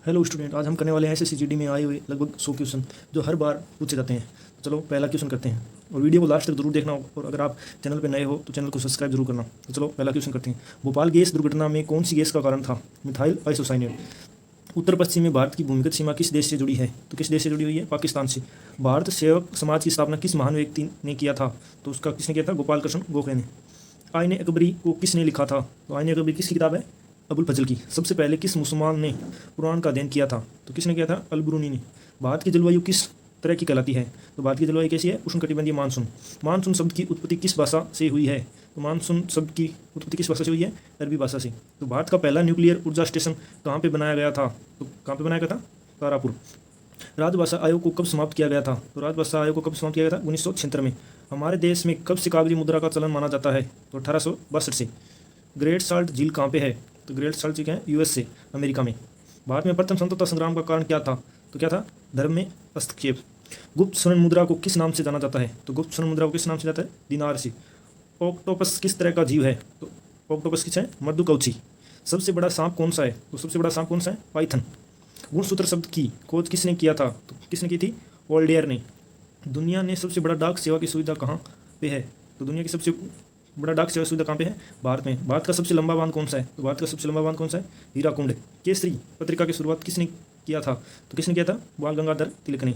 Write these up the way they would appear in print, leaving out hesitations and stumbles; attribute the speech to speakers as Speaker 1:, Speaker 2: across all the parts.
Speaker 1: Hello student, आज हम करने वाले हैं एसएससी में आए हुए लगभग 100 क्वेश्चन जो हर बार पूछे जाते हैं। तो चलो पहला क्वेश्चन करते हैं और वीडियो को लास्ट तक जरूर देखना और अगर आप चैनल पर नए हो तो चैनल को सब्सक्राइब जरूर करना। तो चलो पहला क्वेश्चन करते हैं। भोपाल गैस दुर्घटना में कौन सी गैस का कारण था? Methyl isocyanate. उत्तर पश्चिम में भारत की भूमिगत सीमा किस देश से जुड़ी है? तो किस देश से जुड़ी हुई है? पाकिस्तान से। भारत सेवक समाज की स्थापना किस महान व्यक्ति ने किया था? तो उसका किसने किया था? गोपाल कृष्ण गोखले ने। आईने अकबरी को किसने लिखा था? तो आईने अकबरी किसकी किताब है? अबुल फजल की। सबसे पहले किस मुसलमान ने कुरान का अध्ययन किया था? तो किसने किया था? अल ब्रूनी ने। भारत की जलवायु किस तरह की कहलाती है? तो भारत की जलवायु कैसी है? उष्णकटिबंधीय मानसून। मानसून शब्द की उत्पत्ति किस भाषा से हुई है? तो मानसून शब्द की उत्पत्ति किस भाषा से हुई है? अरबी भाषा से। तो भारत का पहला न्यूक्लियर ऊर्जा स्टेशन कहाँ पे बनाया गया था? तो कहाँ पे बनाया गया था? तारापुर। राजभाषा आयोग को कब समाप्त किया गया था? तो राजभाषा आयोग को कब समाप्त किया गया था? 1976 में। हमारे देश में कब से कागजी मुद्रा का चलन माना जाता है? तो 1862 से। ग्रेट साल्ट झील कहाँ पे है? तो ग्रेट साल्ट झील है यूएसए, अमेरिका में। भारत में प्रथम स्वतंत्रता संग्राम का कारण क्या था? तो क्या था? धर्म में हस्तक्षेप। गुप्त स्वर्ण मुद्रा को किस नाम से जाना जाता है? तो गुप्त स्वर्ण मुद्रा को किस नाम से जाता है? दिनार से। ऑक्टोपस किस तरह का जीव है? तो ऑक्टोपस किस है? मर्दुकवची। सबसे बड़ा सांप कौन सा है? तो सबसे बड़ा सांप कौन सा है? पाइथन। गुणसूत्र शब्द की खोज किसने किया था? तो किसने की थी? वोल्डेयर ने। दुनिया ने सबसे बड़ा डाक सेवा की सुविधा कहाँ पे है? तो दुनिया की सबसे बड़ा डाक सेवा सुविधा कहाँ पे है? भारत में। भारत का सबसे लंबा बांध कौन सा है? तो भारत का सबसे लंबा बांध कौन सा है? हीराकुंड। केसरी पत्रिका की शुरुआत किसने किया था? तो किसने किया था? बाल गंगाधर तिलक ने।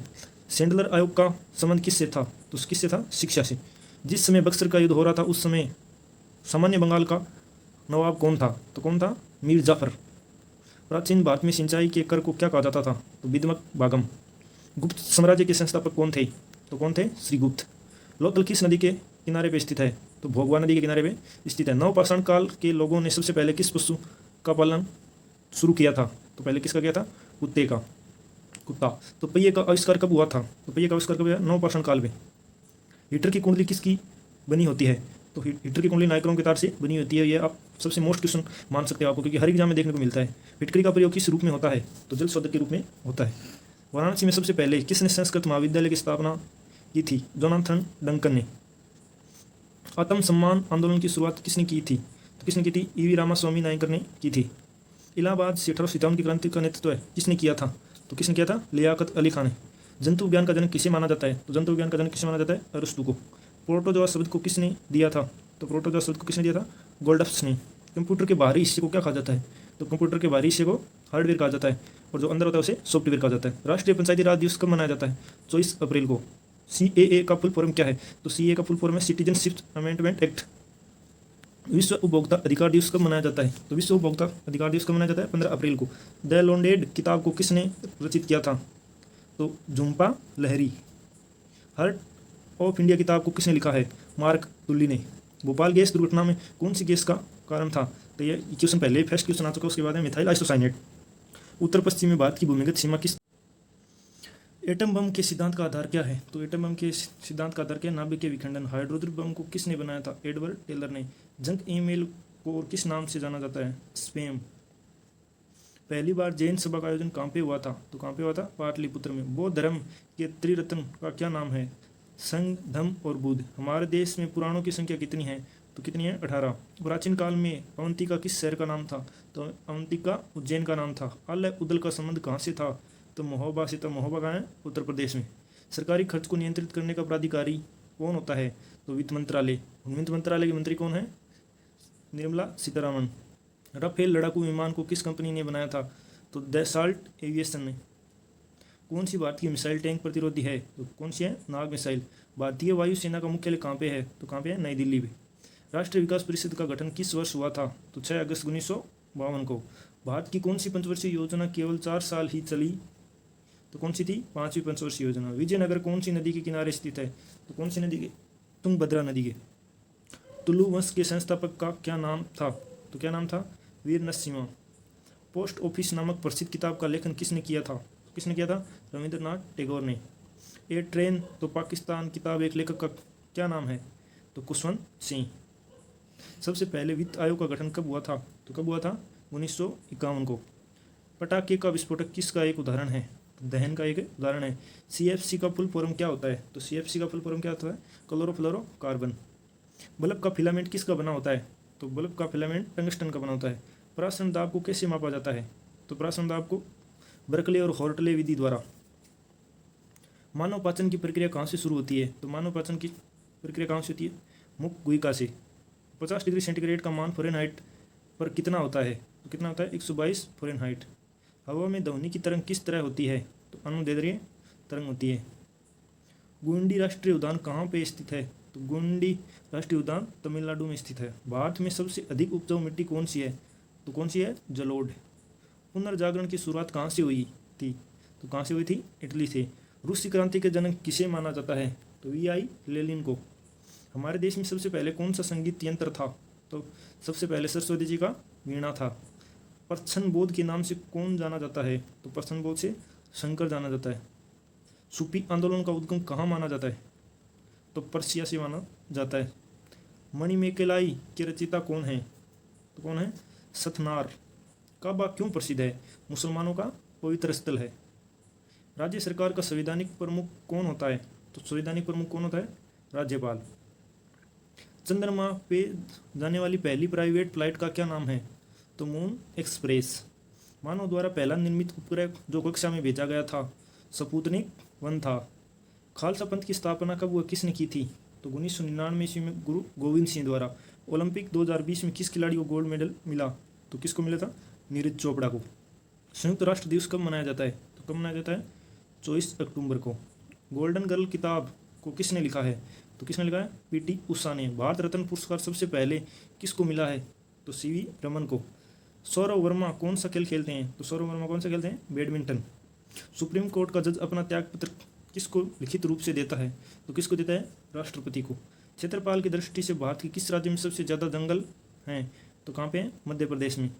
Speaker 1: सेंडलर आयोग का संबंध किससे था? तो किससे था? शिक्षा से। जिस समय बक्सर का युद्ध हो रहा था उस समय सामान्य बंगाल का नवाब कौन था? तो कौन था? मीर जाफर। प्राचीन भारत में सिंचाई के कर को क्या कहा जाता था? तो विद्मक भागम। गुप्त साम्राज्य के संस्थापक कौन थे? तो कौन थे? श्रीगुप्त। लोथल किस नदी के किनारे पे स्थित है? तो भोगवा नदी के किनारे पे स्थित है। नवपाषाण काल के लोगों ने सबसे पहले किस पशु का पालन शुरू किया था? तो पहले किसका किया था? कुत्ते का। कुत्ता। तो पहिए का आविष्कार कब हुआ था? तो पहिए का आविष्कार कब हुआ? नवपाषाण काल में। हीटर की कुंडली किसकी बनी होती है? तो हीटर की कुंडली नाइक्रोम के तार से बनी होती है। ये आप सबसे मोस्ट क्वेश्चन मान सकते हो आपको, क्योंकि हर एग्जाम में देखने को मिलता है। फिटकरी का प्रयोग किस रूप में होता है? तो जल शोधक के रूप में होता है। वाराणसी में सबसे पहले किसने संस्कृत महाविद्यालय की स्थापना की थी? जोनाथन डंकन ने। आत्म सम्मान आंदोलन की शुरुआत किसने की थी? तो किसने की थी? ईवी रामास्वामी नायकर ने की थी। इलाहाबाद से 1857 की क्रांति का नेतृत्व किसने किया था? तो किसने किया था? लियाकत अली खान ने। जंतु विज्ञान का जनक किसे माना जाता है? तो जंतु विज्ञान का जनक किसे माना जाता है? अरस्तु को। प्रोटोजोआ शब्द को किसने दिया था? तो प्रोटोजोआ शब्द को किसने दिया था? गोल्डफ्स ने। कंप्यूटर के बाहरी हिस्से को क्या कहा जाता है? तो कंप्यूटर के बाहरी हिस्से को हार्डवेयर कहा जाता है और जो अंदर होता है उसे सॉफ्टवेयर कहा जाता है। राष्ट्रीय पंचायती राज दिवस कब मनाया जाता है? 24 अप्रैल को। CAA का फुल फॉर्म क्या है? तो CAA का फुल फॉर्म है सिटीजनशिप अमेंडमेंट एक्ट। विश्व उपभोक्ता अधिकार दिवस कब मनाया जाता है? तो विश्व उपभोक्ता अधिकार दिवस कब मनाया जाता है? 15 अप्रैल को। द लोंडेड किताब को किसने रचित किया था? तो झुम्पा लहरी। हार्ट ऑफ इंडिया किताब को किसने लिखा है? मार्क टुल्ली ने। भोपाल गैस दुर्घटना में कौन सी गैस का कारण था? तो ये क्वेश्चन पहले फर्स्ट क्वेश्चन आ चुका, उसके बाद है मिथाइल आइसोसाइनेट। उत्तर पश्चिम में भारत की भूमिगत सीमा किस। एटम बम के सिद्धांत का आधार क्या है? तो एटम बम के सिद्धांत का आधार क्या है? नाभिक के विखंडन। हाइड्रोजन बम को किसने बनाया था? एडवर्ड टेलर ने। जंक ईमेल को और किस नाम से जाना जाता है? स्पैम। पहली बार जैन सभा का आयोजन कहाँ पे हुआ था? तो कहाँ पे हुआ था? पाटलिपुत्र में। बौद्ध धर्म के त्रिरत्न का क्या नाम है? संघ, धम्म और बुद्ध। हमारे देश में पुराणों की संख्या कितनी है? तो कितनी है? 18। प्राचीन काल में अवंतिका किस शहर का नाम था? तो अवंतिका उज्जैन का नाम था। अल उदल का संबंध कहाँ से था? तो महोबा से। तो महोबा कहाँ है? उत्तर प्रदेश में। सरकारी खर्च को नियंत्रित करने का प्राधिकारी कौन होता है? तो वित्त मंत्रालय। वित्त मंत्रालय की मंत्री कौन है? निर्मला सीतारामन। राफेल लड़ाकू विमान को किस कंपनी ने बनाया था? तो दसाल्ट एविएशन ने। कौन सी भारतीय मिसाइल टैंक प्रतिरोधी है? तो कौन सी है? नाग मिसाइल। भारतीय वायुसेना का मुख्यालय कहाँ पे है? तो कहाँ पे है? नई दिल्ली में। राष्ट्रीय विकास परिषद का गठन किस वर्ष हुआ था? तो 6 अगस्त 1952 को। भारत की कौन सी पंचवर्षीय योजना केवल 4 साल ही चली? तो कौन सी थी? 5वीं पंचवर्षीय योजना। विजयनगर कौन सी नदी के किनारे स्थित है? तो कौन सी नदी के? तुंगभद्रा नदी के। तुलु वंश के संस्थापक का क्या नाम था? तो क्या नाम था? वीर नरसिम्हा। पोस्ट ऑफिस नामक प्रसिद्ध किताब का लेखन किसने किया था? किसने किया था? रविंद्रनाथ टैगोर ने। ए ट्रेन तो पाकिस्तान किताब एक लेखक का क्या नाम है? तो कुशवंत सिंह। सबसे पहले वित्त आयोग का गठन कब हुआ था? तो कब हुआ था? 1951 को। पटाखे का विस्फोटक किसका एक उदाहरण है? तो दहन का एक उदाहरण है। CFC का फुल फॉर्म क्या होता है? तो CFC का फुल फॉर्म क्या होता है? क्लोरोफ्लोरोकार्बन। बल्ब का फिलामेंट किसका बना होता है? तो बल्ब का फिलामेंट टंगस्टन का बना होता है। परासरण दाब को कैसे मापा जाता है? तो परासरण दाब को बर्कले और हॉर्टले विधि द्वारा। मानव पाचन की प्रक्रिया कहाँ से शुरू होती है? तो मानव पाचन की प्रक्रिया कहाँ से होती है? मुख गुहिका से। 50 डिग्री सेंटीग्रेड का मान फ़ारेनहाइट पर कितना होता है? तो कितना होता है? 122 फ़ारेनहाइट। हवा में ध्वनि की तरंग किस तरह होती है? तो अनुदैर्ध्य तरंग होती है। गुंडी राष्ट्रीय उद्यान कहाँ पे स्थित है? तो गुंडी राष्ट्रीय उद्यान तमिलनाडु में स्थित है। भारत में सबसे अधिक उपजाऊ मिट्टी कौन सी है? तो कौन सी है? जलोढ़। पुनर्जागरण की शुरुआत कहाँ से हुई थी? तो कहाँ से हुई थी? इटली से। रूसी क्रांति के जनक किसे माना जाता है? तो वी.आई. लेनिन को। हमारे देश में सबसे पहले कौन सा संगीत यंत्र था? तो सबसे पहले सरस्वती जी का वीणा था। प्रच्छन्न बोध के नाम से कौन जाना जाता है? तो प्रच्छन्न बोध से शंकर जाना जाता है। सूफी आंदोलन का उद्गम कहाँ माना जाता है? तो पर्सिया से माना जाता है। मणिमेकलाई के रचयिता कौन है? तो कौन है? सतनार। काबा क्यों प्रसिद्ध है? मुसलमानों का पवित्र स्थल है। राज्य सरकार का संवैधानिक प्रमुख कौन होता है? तो संवैधानिक प्रमुख कौन होता है? राज्यपाल। चंद्रमा पे जाने वाली पहली प्राइवेट फ्लाइट का क्या नाम है? तो मून एक्सप्रेस। मानव द्वारा पहला निर्मित उपग्रह जो कक्षा में भेजा गया था स्पुतनिक 1 था। खालसा पंथ की स्थापना कब व किसने की थी? तो 1999 ईस्वी में गुरु गोविंद सिंह द्वारा। ओलंपिक 2020 में किस खिलाड़ी को गोल्ड मेडल मिला? तो किसको मिला था? नीरज चोपड़ा को। संयुक्त राष्ट्र दिवस कब मनाया जाता है? तो कब मनाया जाता है? 24 अक्टूबर को। गोल्डन गर्ल किताब को किसने लिखा है? तो किसने लिखा है? पीटी उषा ने। भारत रत्न पुरस्कार सबसे पहले किसको मिला है? तो सीवी रमन को। सौरव वर्मा कौन सा खेल खेलते हैं? तो सौरव वर्मा कौन सा खेलते हैं? बैडमिंटन। सुप्रीम कोर्ट का जज अपना त्यागपत्र किसको लिखित रूप से देता है? तो किसको देता है? राष्ट्रपति को। क्षेत्रफल की दृष्टि से भारत के किस राज्य में सबसे ज़्यादा जंगल हैं? तो कहाँ पे हैं? मध्य प्रदेश में।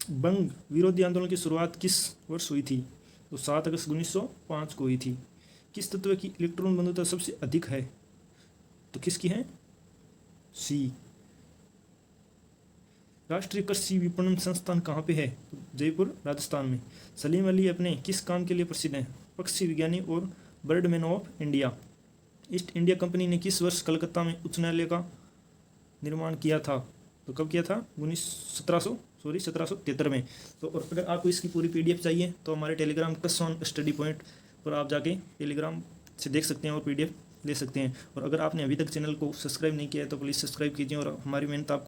Speaker 1: बंग विरोधी आंदोलन की शुरुआत किस वर्ष हुई थी? तो 7 अगस्त 1905 को हुई थी। किस तत्व की इलेक्ट्रॉन बंधुता सबसे अधिक है? तो किसकी है? सी। राष्ट्रीय कृषि विपणन संस्थान कहाँ पे है? तो जयपुर राजस्थान में। सलीम अली अपने किस काम के लिए प्रसिद्ध हैं? पक्षी विज्ञानी और Birdman of India. East India company ने किस वर्ष कलकत्ता में उच्च न्यायालय का निर्माण किया था? तो कब किया था? 1773 में। तो और अगर आपको इसकी पूरी PDF चाहिए तो हमारे Telegram touch on study point पर आप जाके टेलीग्राम से देख सकते हैं और PDF ले सकते हैं। और अगर आपने अभी तक चैनल को सब्सक्राइब नहीं किया है तो प्लीज़ सब्सक्राइब कीजिए और हमारी मेहनत आप